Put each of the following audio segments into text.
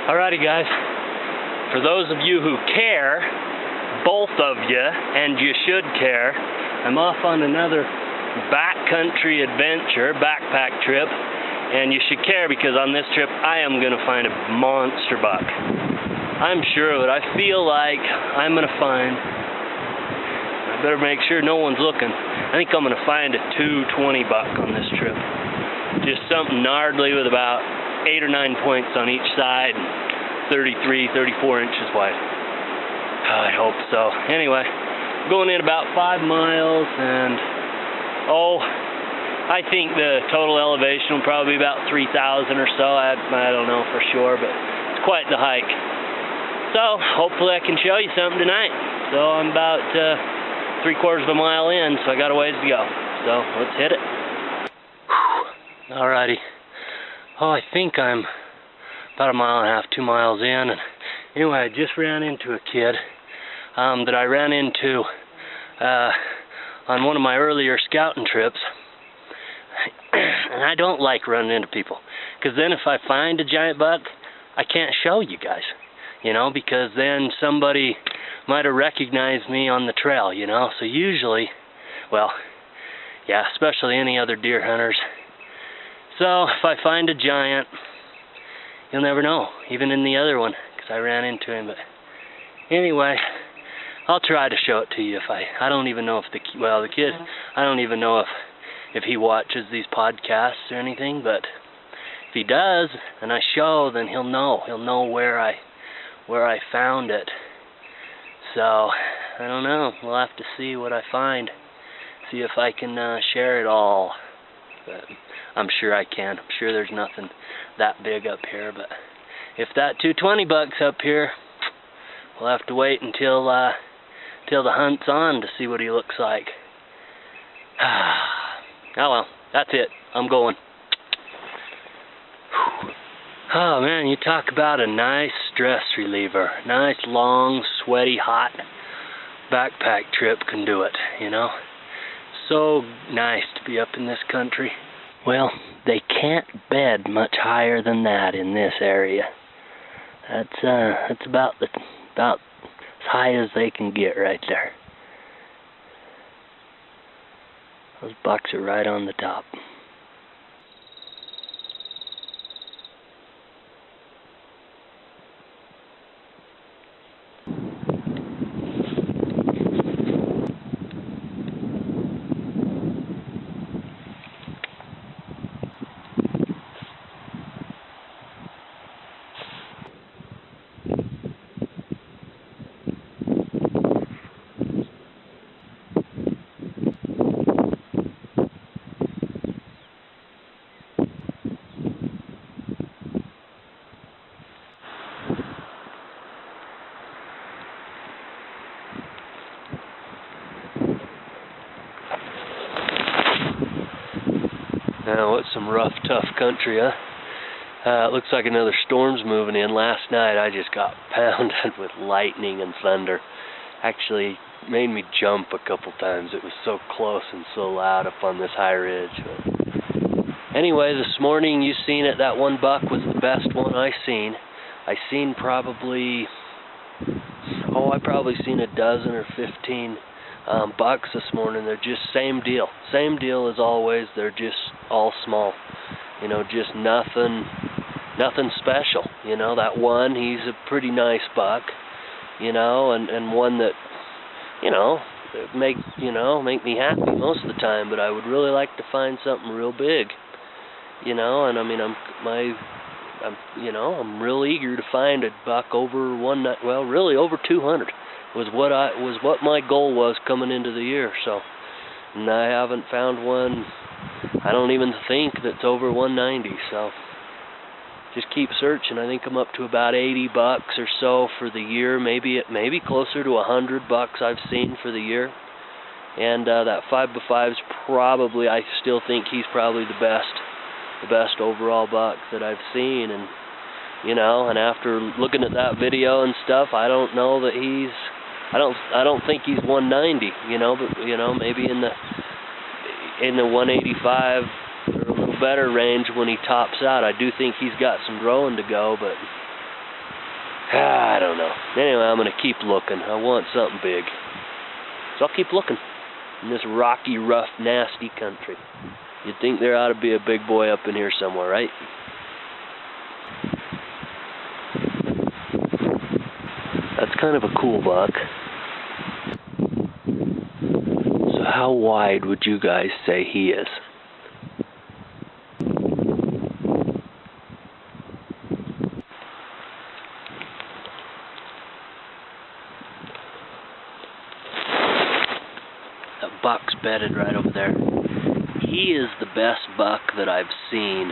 Alrighty guys, for those of you who care, both of you, and you should care, I'm off on another backcountry adventure, backpack trip, and you should care because on this trip I am going to find a monster buck. I'm sure of it. I feel like I'm going to find, I better make sure no one's looking, I think I'm going to find a 220 buck on this trip. Just something gnarly with about 8 or 9 points on each side, 33, 34 inches wide. I hope so. Anyway, going in about 5 miles, and I think the total elevation will probably be about 3,000 or so. I don't know for sure, but it's quite the hike. So hopefully I can show you something tonight. So I'm about 3/4 of a mile in, so I got a ways to go. So let's hit it. Alrighty. I think I'm about 1.5 miles, 2 miles in, and anyway, I just ran into a kid that I ran into on one of my earlier scouting trips, and I don't like running into people, because then if I find a giant buck, I can't show you guys, you know, because then somebody might have recognized me on the trail, you know, so usually, well, yeah, especially any other deer hunters. So if I find a giant, you'll never know, even in the other one, because I ran into him. But anyway, I'll try to show it to you. I don't even know if the kid, I don't even know if he watches these podcasts or anything. But if he does, and I show, then he'll know where I found it. So I don't know. We'll have to see what I find. See if I can share it all. But I'm sure I can. I'm sure there's nothing that big up here, but if that 220 buck's up here, we'll have to wait until the hunt's on to see what he looks like. Oh well, that's it. I'm going. Oh man, you talk about a nice stress reliever. Nice, long, sweaty, hot backpack trip can do it, you know. So nice to be up in this country. Well, they can't bed much higher than that in this area. That's about as high as they can get right there. Those bucks are right on the top. Now, it's some rough, tough country, huh? It looks like another storm's moving in. Last night, I just got pounded with lightning and thunder. Actually, made me jump a couple times. It was so close and so loud up on this high ridge. But anyway, this morning, you seen it. That one buck was the best one I seen. I seen probably, I probably seen a dozen or 15 bucks this morning. They're just same deal as always. They're just all small, you know, just nothing special. You know, that one, he's a pretty nice buck, you know, and one that, you know, make me happy most of the time. But I would really like to find something real big, you know. And I mean, I'm real eager to find a buck over really over 200. Was what my goal was coming into the year. So, and I haven't found one, I don't even think, that's over 190. So just keep searching. I think I'm up to about 80 bucks or so for the year, maybe closer to 100 bucks I've seen for the year. And that 5x5's probably, I still think he's probably the best overall buck that I've seen. And you know, and after looking at that video and stuff, I don't know that I don't think he's 190, you know, but you know, maybe in the 185 or a little better range when he tops out. I do think he's got some growing to go, but I don't know. Anyway, I'm going to keep looking. I want something big. So I'll keep looking in this rocky, rough, nasty country. You'd think there ought to be a big boy up in here somewhere, right? That's kind of a cool buck. So how wide would you guys say he is? That buck's bedded right over there. He is the best buck that I've seen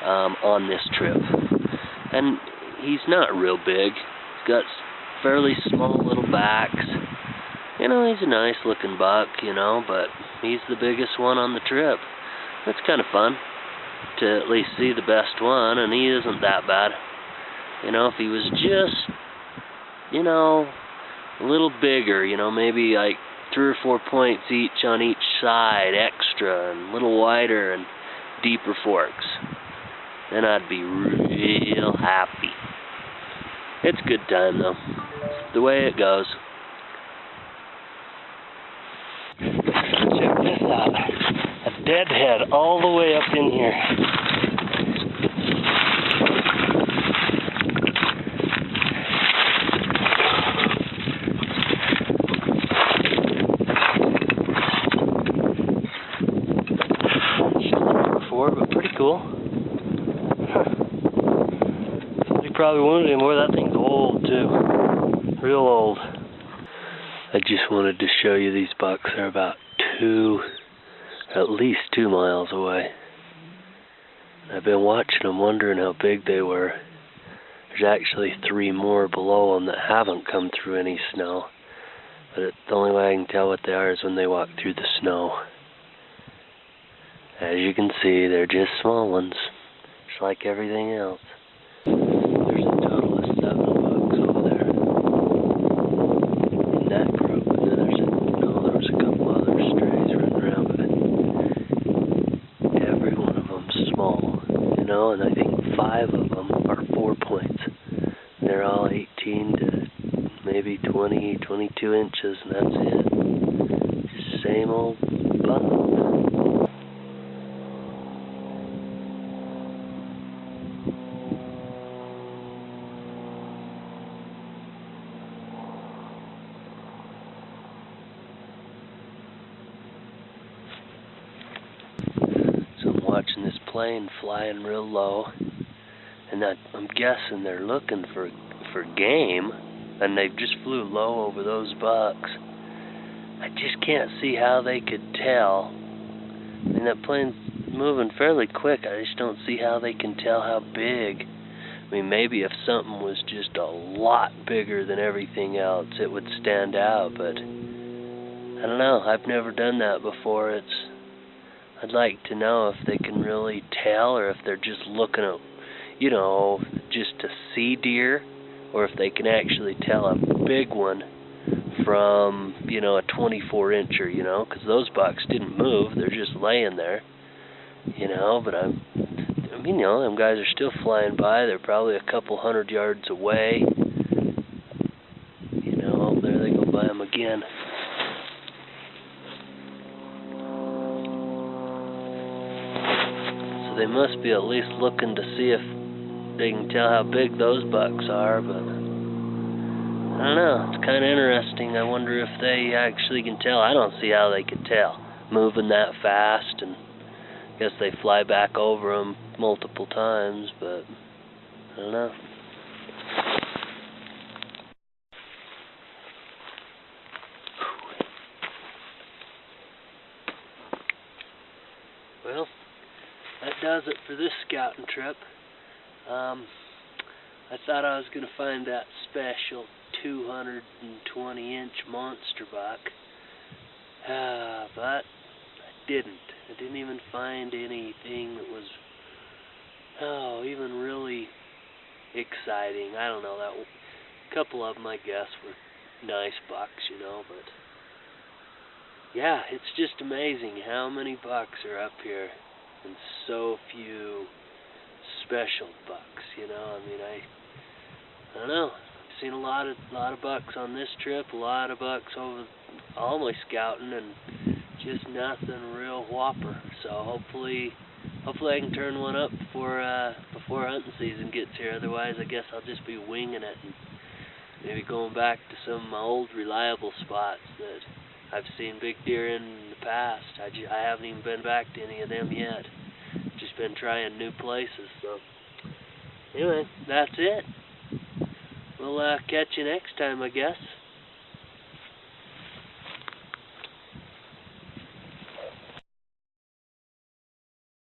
on this trip. And he's not real big. He's got fairly small little backs. You know, he's a nice looking buck, you know, but he's the biggest one on the trip. It's kind of fun to at least see the best one, and he isn't that bad. You know, if he was just, you know, a little bigger, you know, maybe like 3 or 4 points each on each side, extra, and a little wider and deeper forks, then I'd be real happy. It's a good time, though. It's the way it goes. Check this out. A deadhead all the way up in here. Before, but pretty cool. You probably wondered anymore. That thing's old too. Real old. I just wanted to show you these bucks. They're about at least 2 miles away. I've been watching them, wondering how big they were. There's actually 3 more below them that haven't come through any snow. But the only way I can tell what they are is when they walk through the snow. As you can see, they're just small ones, just like everything else. There's a total of 7 bucks over there in that group. And then there was a couple other strays running around, but every one of them's small, you know. And I think 5 of them are 4 points. They're all 18 to maybe 20, 22 inches, and that's it. Just same old buck. Watching this plane flying real low, and I'm guessing they're looking for game, and they just flew low over those bucks. I just can't see how they could tell. I mean, that plane's moving fairly quick. I just don't see how they can tell how big. I mean, maybe if something was just a lot bigger than everything else, it would stand out, but I don't know. I've never done that before. I'd like to know if they can really tell, or if they're just looking at, you know, just to see deer, or if they can actually tell a big one from, you know, a 24-incher, you know, because those bucks didn't move. They're just laying there, you know, but I mean, you know, them guys are still flying by. They're probably a couple 100 yards away. You know, oh, there they go by them again. They must be at least looking to see if they can tell how big those bucks are, but I don't know. It's kind of interesting. I wonder if they actually can tell. I don't see how they could tell, moving that fast, and I guess they fly back over them multiple times, but I don't know. Well, that does it for this scouting trip. I thought I was going to find that special 220-inch monster buck, but I didn't. I didn't even find anything that was, even really exciting. I don't know. A couple of them, I guess, were nice bucks, you know, but yeah, it's just amazing how many bucks are up here. And so few special bucks, you know. I mean, I don't know. I've seen a lot of bucks on this trip, a lot of bucks over all my scouting, and just nothing real whopper. So hopefully I can turn one up before hunting season gets here. Otherwise, I guess I'll just be winging it and maybe going back to some of my old reliable spots that I've seen big deer in the past. I haven't even been back to any of them yet. Just been trying new places. So anyway, that's it. We'll catch you next time, I guess.